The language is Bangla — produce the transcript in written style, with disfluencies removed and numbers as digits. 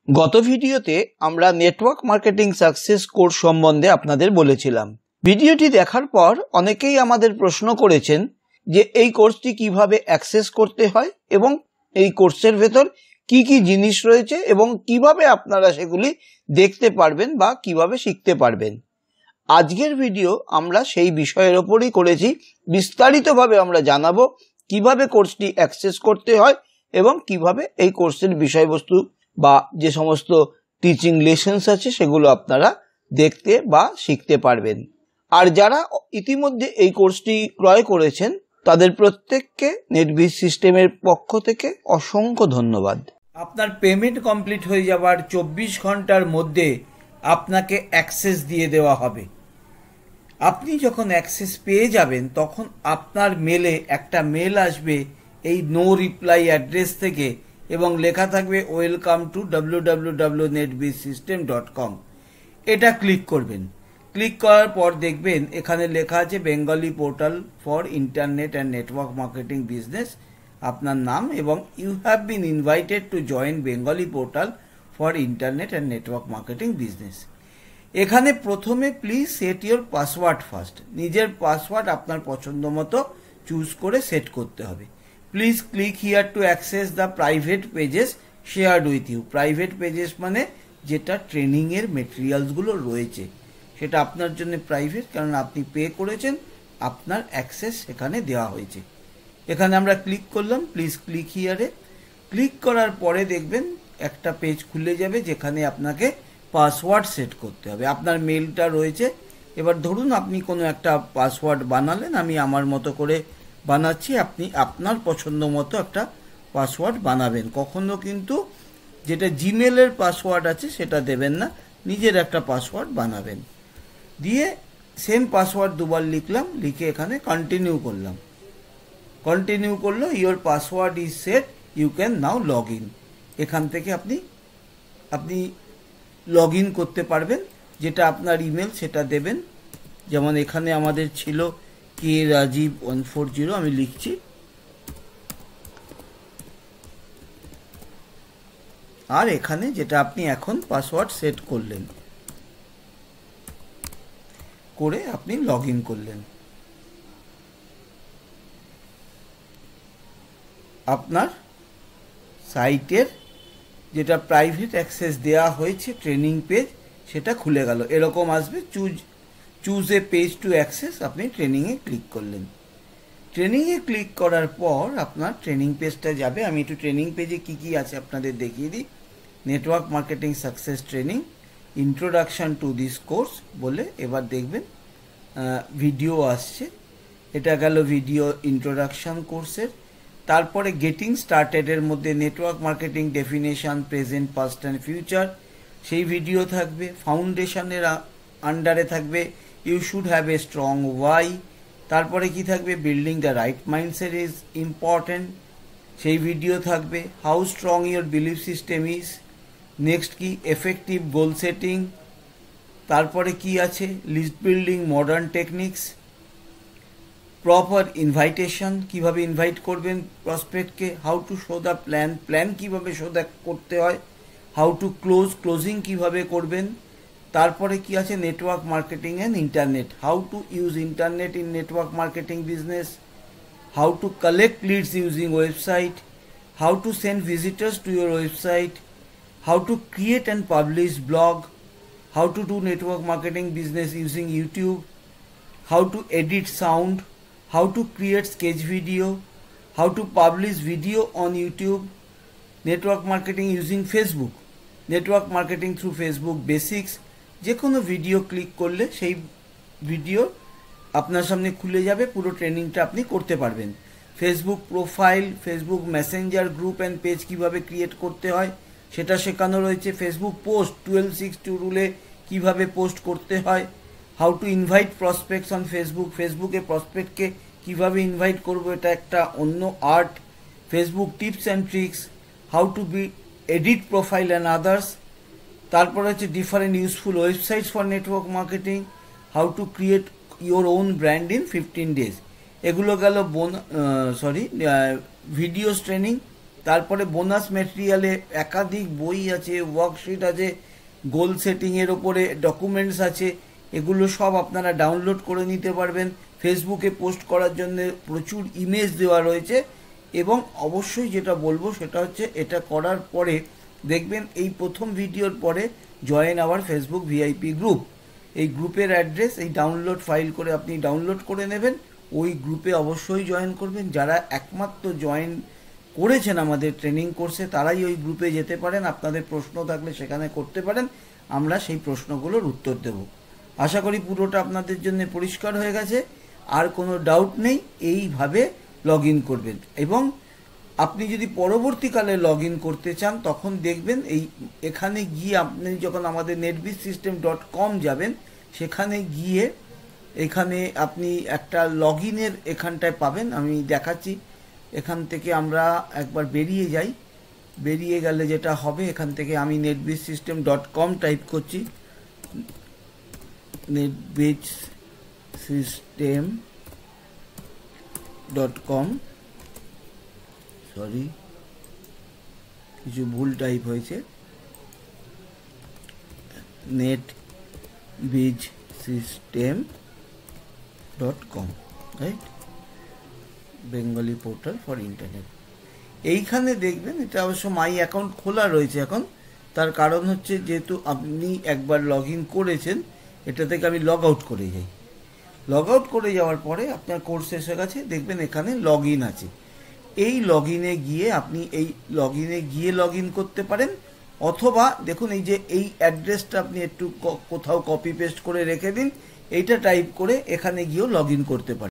গত ভিডিওতে আমরা নেটওয়ার্ক মার্কেটিং সাকসেস কোর্স সম্বন্ধে আপনাদের বলেছিলাম। ভিডিওটি দেখার পর অনেকেই আমাদের প্রশ্ন করেছেন যে এই কোর্সটি কিভাবে অ্যাক্সেস করতে হয় এবং এই কোর্সের ভেতর কি কি জিনিস রয়েছে এবং কিভাবে আপনারা সেগুলি দেখতে পারবেন বা কিভাবে শিখতে পারবেন। আজকের ভিডিও আমরা সেই বিষয়ের ওপরই করেছি। বিস্তারিতভাবে আমরা জানাবো কিভাবে কোর্সটি অ্যাক্সেস করতে হয় এবং কিভাবে এই কোর্সের বিষয়বস্তু বা যে সমস্ত টিচিং লেসন্স আছে সেগুলো আপনারা দেখতে বা শিখতে পারবেন। আর যারা ইতিমধ্যে এই কোর্সটি ক্রয় করেছেন তাদের প্রত্যেককে নেটবিজ সিস্টেমের পক্ষ থেকে অসংখ্য ধন্যবাদ। আপনার পেমেন্ট কমপ্লিট হয়ে যাবার 24 ঘন্টার মধ্যে আপনাকে অ্যাক্সেস দিয়ে দেওয়া হবে। আপনি যখন অ্যাক্সেস পেয়ে যাবেন তখন আপনার মেলে একটা মেল আসবে এই নো রিপ্লাই অ্যাড্রেস থেকে এবং লেখা থাকবে ওয়েলকাম টু www.netbizsystem.com। এটা ক্লিক করবেন। ক্লিক করার পর দেখবেন এখানে লেখা আছে Bengali portal for internet and network marketing business, আপনার নাম, এবং you have been invited to join Bengali portal for internet and network marketing business. এখানে প্রথমে please set your password first. নিজের পাসওয়ার্ড আপনার পছন্দ মতো চুজ করে সেট করতে হবে। Please click here to access the private pages shared with you. Private pages মানে যেটা ট্রেনিংয়ের মেটেরিয়ালসগুলো রয়েছে সেটা আপনার জন্য প্রাইভেট, কারণ আপনি পে করেছেন, আপনার অ্যাক্সেস সেখানে দেওয়া হয়েছে। এখানে আমরা ক্লিক করলাম, প্লিজ ক্লিক হিয়ারে। ক্লিক করার পরে দেখবেন একটা পেজ খুলে যাবে যেখানে আপনাকে পাসওয়ার্ড সেট করতে হবে। আপনার মেলটা রয়েছে। এবার ধরুন আপনি কোনো একটা পাসওয়ার্ড বানালেন, আমি আমার মতো করে বানাচ্ছি, আপনি আপনার পছন্দ মতো একটা পাসওয়ার্ড বানাবেন। কখনো কিন্তু যেটা জিমেলের পাসওয়ার্ড আছে সেটা দেবেন না, নিজের একটা পাসওয়ার্ড বানাবেন। দিয়ে সেম পাসওয়ার্ড দুবার লিখলাম, লিখে এখানে কন্টিনিউ করলাম। কন্টিনিউ করলো, your password is set, you can now log in. এখান থেকে আপনি লগ ইন করতে পারবেন। যেটা আপনার ইমেল সেটা দেবেন। যেমন এখানে আমাদের ছিল krajiv140, আমি লিখছি। আর এখানে যেটা আপনি এখন পাসওয়ার্ড সেট করলেন, করে আপনি লগ ইন করলেন। আপনার সাইটের যেটা প্রাইভেট অ্যাক্সেস দেওয়া হয়েছে ট্রেনিং পেজ সেটা খুলে গেল। এরকম আসবে, choose a page to access. আপনি ট্রেনিংয়ে ক্লিক করলেন। ট্রেনিংয়ে ক্লিক করার পর আপনার ট্রেনিং পেজটা যাবে। আমি একটু ট্রেনিং পেজে কি কি আছে আপনাদের দেখিয়ে দিই। Network marketing success training, introduction to this course বলে এবার দেখবেন ভিডিও আসছে। এটা গেল ভিডিও ইন্ট্রোডাকশন কোর্সের। তারপরে গেটিং স্টার্টেডের মধ্যে network marketing definition, present, past and future, সেই ভিডিও থাকবে। ফাউন্ডেশনের আন্ডারে থাকবে you should have a strong why. তারপরে কি থাকবে, building the right mindset is important, সেই ভিডিও থাকবে। How strong your belief system is. Next কি, এফেক্টিভ গোল সেটিং। তারপরে কি আছে, list building, modern techniques, proper invitation, কিভাবে ইনভাইট করবেন প্রসপেক্টকে, how to show the plan কিভাবে শো করতে হয়, হাউ টু ক্লোজিং কিভাবে করবেন। তারপরে কি আছে, network marketing and internet, how to use internet in network marketing business, how to collect leads using website, how to send visitors to your website, how to create and publish blog, how to do network marketing business using YouTube, how to edit sound, how to create sketch video, how to publish video on YouTube, network marketing using Facebook, network marketing through Facebook basics। যে কোনো ভিডিও ক্লিক করলে সেই ভিডিও আপনার সামনে খুলে যাবে, পুরো ট্রেনিংটা আপনি করতে পারবেন। Facebook profile, Facebook Messenger group and page কিভাবে ক্রিয়েট করতে হয় সেটা শেখানো রয়েছে। ফেসবুক পোস্ট 1262 রুলে কিভাবে পোস্ট করতে হয়, how to invite prospects on Facebook, ফেসবুকে প্রসপেক্টকে কীভাবে ইনভাইট করবো এটা একটা অন্য art. Facebook tips and tricks, how to be edit profile and others. তারপরে হচ্ছে different useful websites for network marketing, how to create your own brand in 15 days। এগুলো গেল ভিডিওস ট্রেনিং। তারপরে বোনাস ম্যাটেরিয়ালে একাধিক বই আছে, ওয়ার্কশিট আছে, গোল সেটিংয়ের ওপরে ডকুমেন্টস আছে, এগুলো সব আপনারা ডাউনলোড করে নিতে পারবেন। ফেসবুকে পোস্ট করার জন্য প্রচুর ইমেজ দেওয়া রয়েছে। এবং অবশ্যই যেটা বলবো সেটা হচ্ছে, এটা করার পরে দেখবেন এই প্রথম ভিডিওর পরে join our Facebook VIP group, এই গ্রুপের অ্যাড্রেস এই ডাউনলোড ফাইল করে আপনি ডাউনলোড করে নেবেন। ওই গ্রুপে অবশ্যই জয়েন করবেন। যারা একমাত্র জয়েন করেছেন আমাদের ট্রেনিং কোর্সে তারাই ওই গ্রুপে যেতে পারেন। আপনাদের প্রশ্ন থাকলে সেখানে করতে পারেন, আমরা সেই প্রশ্নগুলোর উত্তর দেব। আশা করি পুরোটা আপনাদের জন্য পরিষ্কার হয়ে গেছে, আর কোনো ডাউট নেই। এইভাবে লগ ইন করবেন, এবং আপনি যদি পরবর্তীকালে লগ ইন করতে চান তখন দেখবেন এখানে গিয়ে আপনি যখন আমাদের netbizsystem.com যাবেন, সেখানে গিয়ে এখানে আপনি একটা লগ ইনের এখানটায় পাবেন। আমি দেখাচ্ছি, এখান থেকে আমরা একবার বেরিয়ে যাই। বেরিয়ে গেলে যেটা হবে, এখান থেকে আমি netbizsystem.com টাইপ করছি, netbizsystem.com, সরি কিছু ভুল টাইপ হয়েছে, netbizsystem.com, right, Bengali portal for internet. এইখানে দেখবেন এটা অবশ্য মাই অ্যাকাউন্ট খোলা রয়েছে এখন, তার কারণ হচ্ছে যেহেতু আপনি একবার লগ ইন করেছেন, এটা থেকে আমি লগ আউট করে যাই। লগ আউট করে যাওয়ার পরে আপনার কোর্স এসে গেছে, দেখবেন এখানে লগ ইন আছে। এই লগ ইনে গিয়ে আপনি লগ ইন করতে পারেন, অথবা দেখুন এই যে এই অ্যাড্রেসটা আপনি একটু কোথাও কপি পেস্ট করে রেখে দিন, এইটা টাইপ করে এখানে গিয়েও লগ ইন করতে পারেন।